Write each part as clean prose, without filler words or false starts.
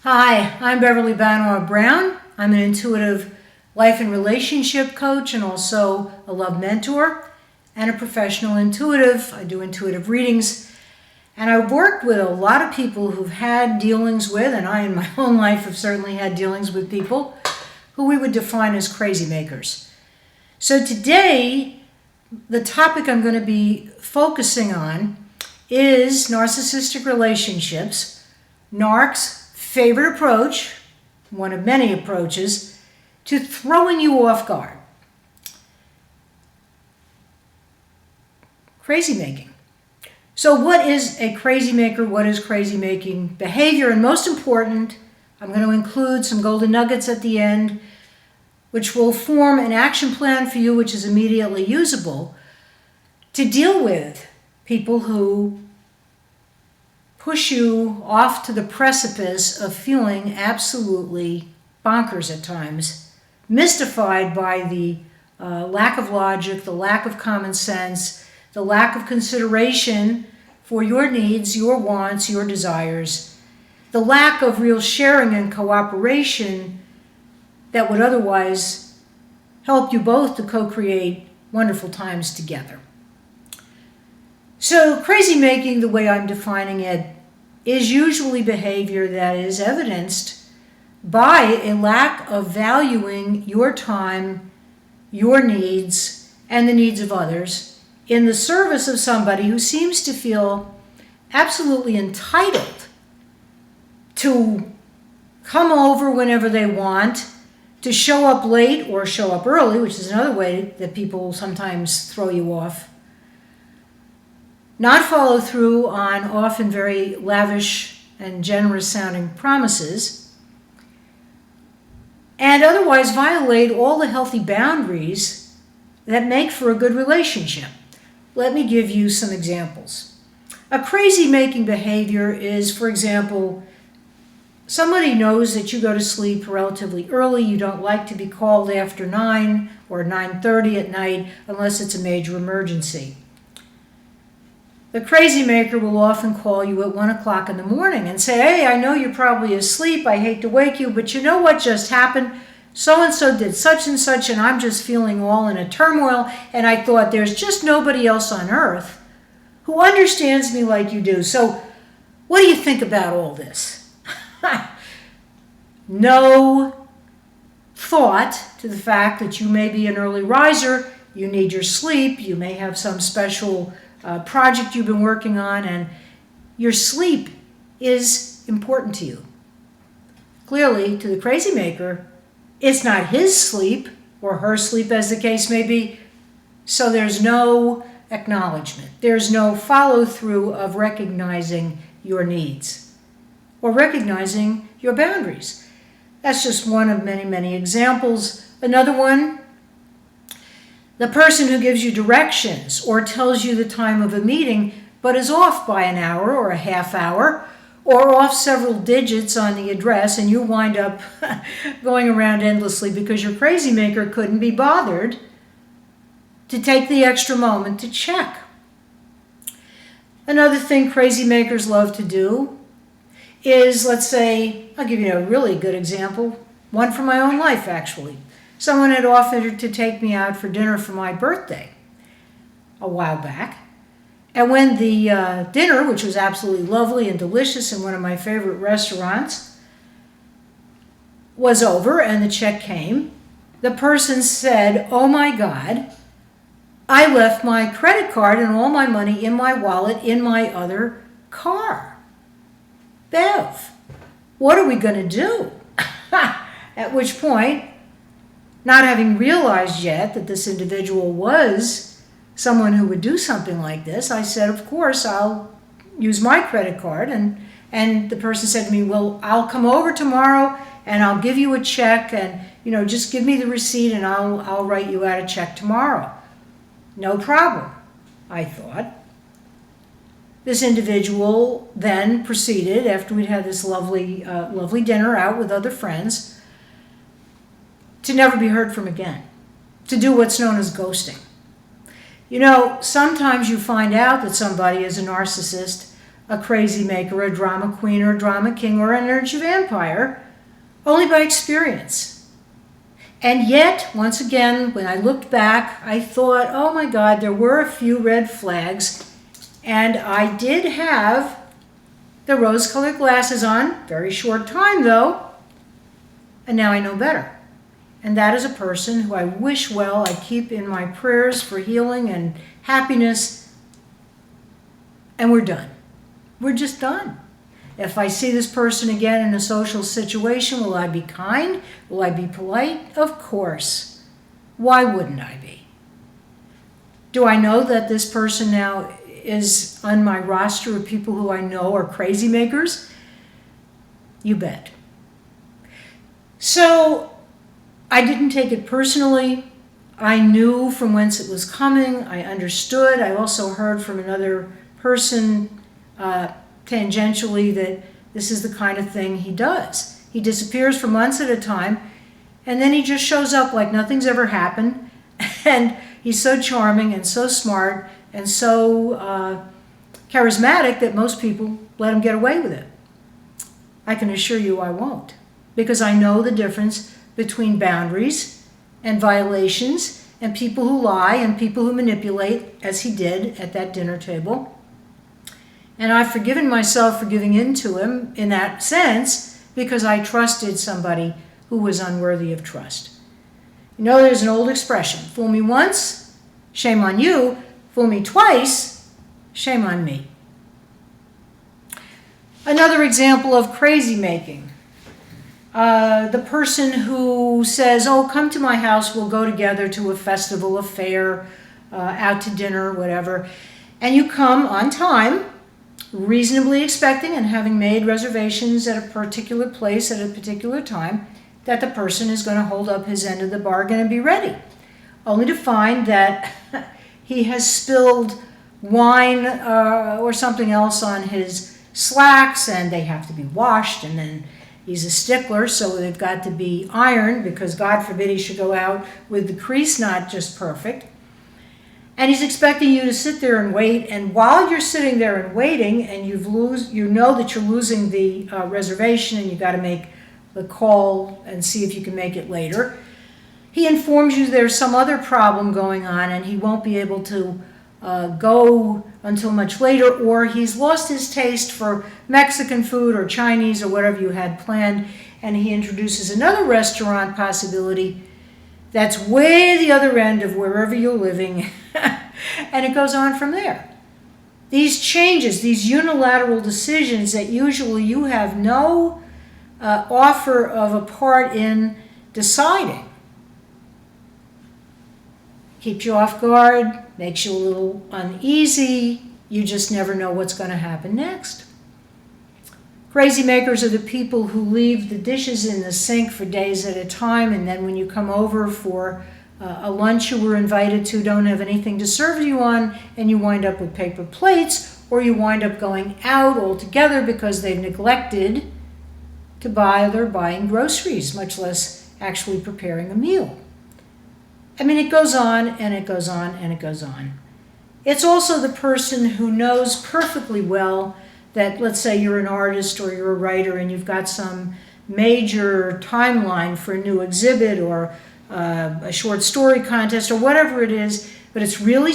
Hi, I'm Beverly Banwar Brown. I'm an intuitive life and relationship coach and also a love mentor and a professional intuitive. I do intuitive readings, and I've worked with a lot of people who've had dealings with, and I in my own life have certainly had dealings with people who we would define as crazy makers. So today, the topic I'm going to be focusing on is narcissistic relationships, Narc's favorite approach, one of many approaches, to throwing you off guard. Crazy making. So what is a crazy maker? What is crazy making behavior? And most important, I'm going to include some golden nuggets at the end, which will form an action plan for you, which is immediately usable to deal with people who push you off to the precipice of feeling absolutely bonkers at times, mystified by the lack of logic, the lack of common sense, the lack of consideration for your needs, your wants, your desires, the lack of real sharing and cooperation that would otherwise help you both to co-create wonderful times together. So crazy making, the way I'm defining it, is usually behavior that is evidenced by a lack of valuing your time, your needs, and the needs of others in the service of somebody who seems to feel absolutely entitled to come over whenever they want, to show up late or show up early, which is another way that people sometimes throw you off, not follow through on often very lavish and generous sounding promises, and otherwise violate all the healthy boundaries that make for a good relationship. Let me give you some examples. A crazy making behavior is, for example, somebody knows that you go to sleep relatively early. You don't like to be called after 9 or 9:30 at night unless it's a major emergency. The crazy maker will often call you at 1 o'clock in the morning and say, "Hey, I know you're probably asleep. I hate to wake you, but you know what just happened? So-and-so did such and such, and I'm just feeling all in a turmoil, and I thought there's just nobody else on earth who understands me like you do. So what do you think about all this?" No thought to the fact that you may be an early riser, you need your sleep, you may have some special project you've been working on, and your sleep is important to you. Clearly, to the crazy maker, it's not his sleep or her sleep, as the case may be, so there's no acknowledgement. There's no follow-through of recognizing your needs or recognizing your boundaries. That's just one of many, many examples. Another one, the person who gives you directions or tells you the time of a meeting but is off by an hour or a half hour or off several digits on the address, and you wind up going around endlessly because your crazy maker couldn't be bothered to take the extra moment to check. Another thing crazy makers love to do is, let's say, I'll give you a really good example, one from my own life actually. Someone had offered to take me out for dinner for my birthday a while back. And when the dinner, which was absolutely lovely and delicious in one of my favorite restaurants, was over and the check came, the person said, "Oh my God, I left my credit card and all my money in my wallet in my other car. Bev, what are we going to do?" At which point, not having realized yet that this individual was someone who would do something like this, I said, "Of course, I'll use my credit card." And the person said to me, "Well, I'll come over tomorrow and I'll give you a check, and just give me the receipt and I'll write you out a check tomorrow." No problem, I thought. This individual then proceeded, after we'd had this lovely dinner out with other friends, to never be heard from again, to do what's known as ghosting. Sometimes you find out that somebody is a narcissist a crazy maker, a drama queen, or a drama king, or an energy vampire, only by experience. And yet, once again, when I looked back, I thought, oh my God, there were a few red flags, and I did have the rose-colored glasses on, very short time though, and now I know better. And that is a person who I wish well, I keep in my prayers for healing and happiness, and we're done. We're just done. If I see this person again in a social situation, will I be kind? Will I be polite? Of course. Why wouldn't I be? Do I know that this person now is on my roster of people who I know are crazy makers? You bet. So I didn't take it personally. I knew from whence it was coming. I understood. I also heard from another person tangentially that this is the kind of thing he does. He disappears for months at a time, and then he just shows up like nothing's ever happened, and he's so charming and so smart and so charismatic that most people let him get away with it. I can assure you I won't, because I know the difference between boundaries and violations and people who lie and people who manipulate, as he did at that dinner table. And I've forgiven myself for giving in to him in that sense because I trusted somebody who was unworthy of trust. You know, there's an old expression, fool me once, shame on you. Fool me twice, shame on me. Another example of crazy making. The person who says, oh, come to my house, we'll go together to a festival, a fair, out to dinner, whatever. And you come on time, reasonably expecting and having made reservations at a particular place at a particular time, that the person is going to hold up his end of the bargain and be ready, only to find that he has spilled wine or something else on his slacks, and they have to be washed, and then he's a stickler, so they've got to be ironed because God forbid he should go out with the crease not just perfect. And he's expecting you to sit there and wait, and while you're sitting there and waiting, and you know that you're losing the reservation, and you've got to make the call and see if you can make it later, he informs you there's some other problem going on, and he won't be able to go until much later, or he's lost his taste for Mexican food or Chinese or whatever you had planned, and he introduces another restaurant possibility that's way the other end of wherever you're living, and it goes on from there. These changes, these unilateral decisions that usually you have no offer of a part in deciding, keeps you off guard, makes you a little uneasy. You just never know what's going to happen next. Crazy makers are the people who leave the dishes in the sink for days at a time, and then when you come over for a lunch you were invited to, don't have anything to serve you on, and you wind up with paper plates, or you wind up going out altogether because they've neglected to bother buying groceries, much less actually preparing a meal. I mean, it goes on and it goes on and it goes on. It's also the person who knows perfectly well that, let's say you're an artist or you're a writer and you've got some major timeline for a new exhibit or a short story contest or whatever it is, but it's really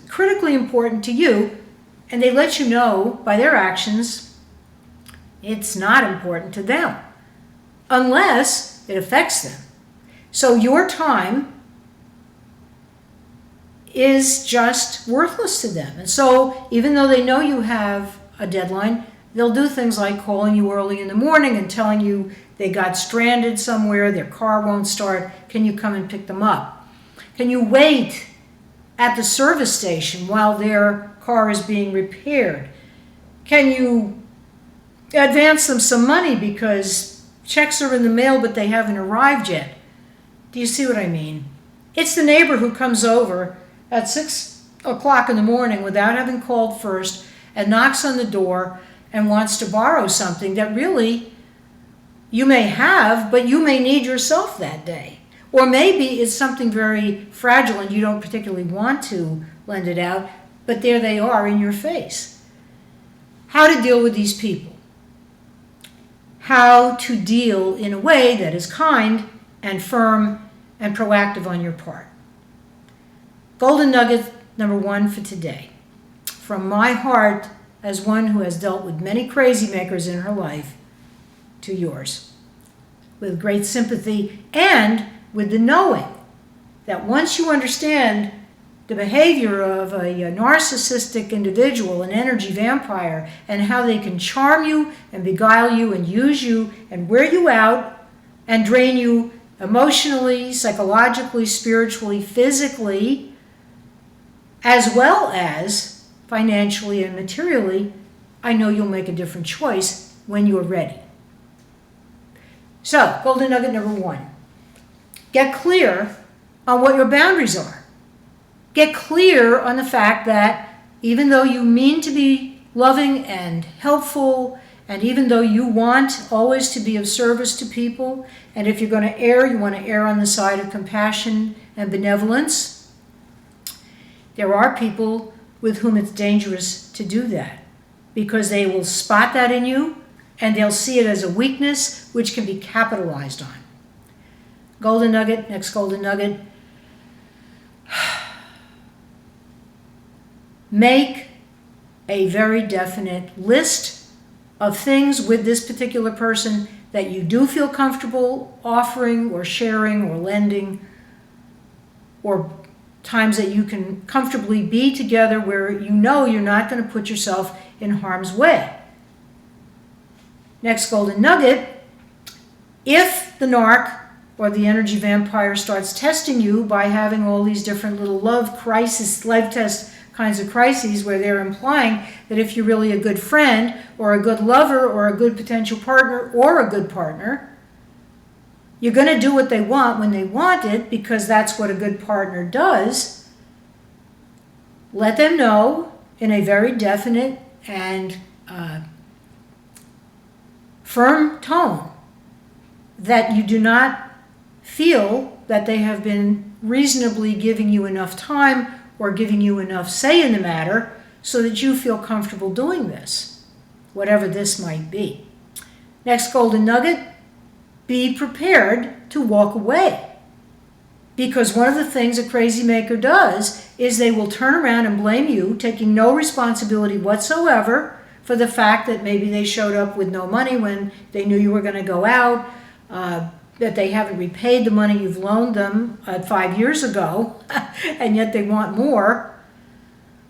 critically important to you, and they let you know by their actions it's not important to them unless it affects them. So your time is just worthless to them. And so even though they know you have a deadline, they'll do things like calling you early in the morning and telling you they got stranded somewhere, their car won't start, can you come and pick them up? Can you wait at the service station while their car is being repaired? Can you advance them some money because checks are in the mail but they haven't arrived yet? Do you see what I mean? It's the neighbor who comes over at 6 o'clock in the morning without having called first and knocks on the door and wants to borrow something that really you may have, but you may need yourself that day. Or maybe it's something very fragile and you don't particularly want to lend it out, but there they are in your face. how to deal with these people. How to deal in a way that is kind and firm and proactive on your part. Golden nugget number 1 for today. From my heart, as one who has dealt with many crazy makers in her life, to yours. With great sympathy and with the knowing that once you understand the behavior of a narcissistic individual, an energy vampire, and how they can charm you and beguile you and use you and wear you out and drain you emotionally, psychologically, spiritually, physically, as well as financially and materially, I know you'll make a different choice when you're ready. So, golden nugget number 1. Get clear on what your boundaries are. Get clear on the fact that even though you mean to be loving and helpful, and even though you want always to be of service to people, and if you're going to err, you want to err on the side of compassion and benevolence, there are people with whom it's dangerous to do that because they will spot that in you and they'll see it as a weakness which can be capitalized on. Golden nugget, next golden nugget. Make a very definite list of things with this particular person that you do feel comfortable offering or sharing or lending, or times that you can comfortably be together where you know you're not going to put yourself in harm's way. Next golden nugget. If the narc or the energy vampire starts testing you by having all these different little love test kinds of crises where they're implying that if you're really a good friend or a good lover or a good potential partner or a good partner, you're going to do what they want when they want it because that's what a good partner does. Let them know in a very definite and firm tone that you do not feel that they have been reasonably giving you enough time or giving you enough say in the matter so that you feel comfortable doing this, whatever this might be. Next golden nugget, be prepared to walk away. Because one of the things a crazy maker does is they will turn around and blame you, taking no responsibility whatsoever for the fact that maybe they showed up with no money when they knew you were going to go out, that they haven't repaid the money you've loaned them 5 years ago, and yet they want more,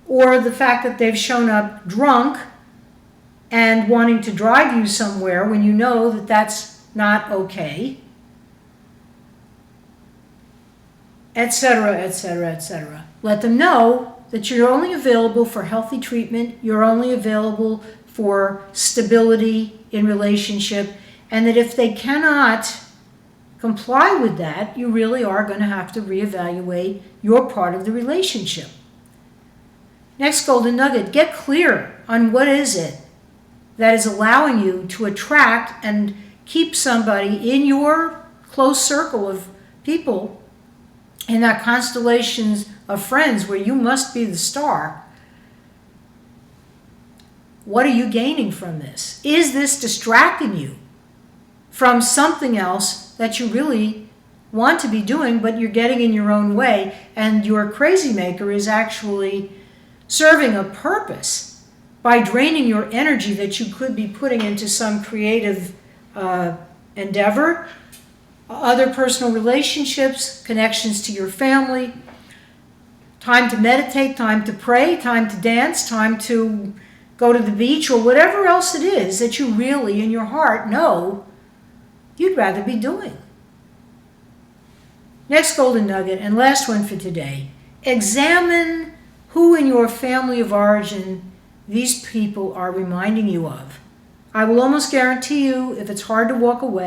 or the fact that they've shown up drunk and wanting to drive you somewhere when you know that that's not okay, etc., etc., etc. Let them know that you're only available for healthy treatment, you're only available for stability in relationship, and that if they cannot comply with that, you really are going to have to reevaluate your part of the relationship. Next golden nugget, get clear on what is it that is allowing you to attract and keep somebody in your close circle of people, in that constellations of friends where you must be the star. What are you gaining from this? Is this distracting you from something else that you really want to be doing, but you're getting in your own way, and your crazy maker is actually serving a purpose by draining your energy that you could be putting into some creative endeavor, other personal relationships, connections to your family, time to meditate, time to pray, time to dance, time to go to the beach, or whatever else it is that you really in your heart know you'd rather be doing. Next golden nugget, and last one for today. Examine who in your family of origin these people are reminding you of. I will almost guarantee you, if it's hard to walk away,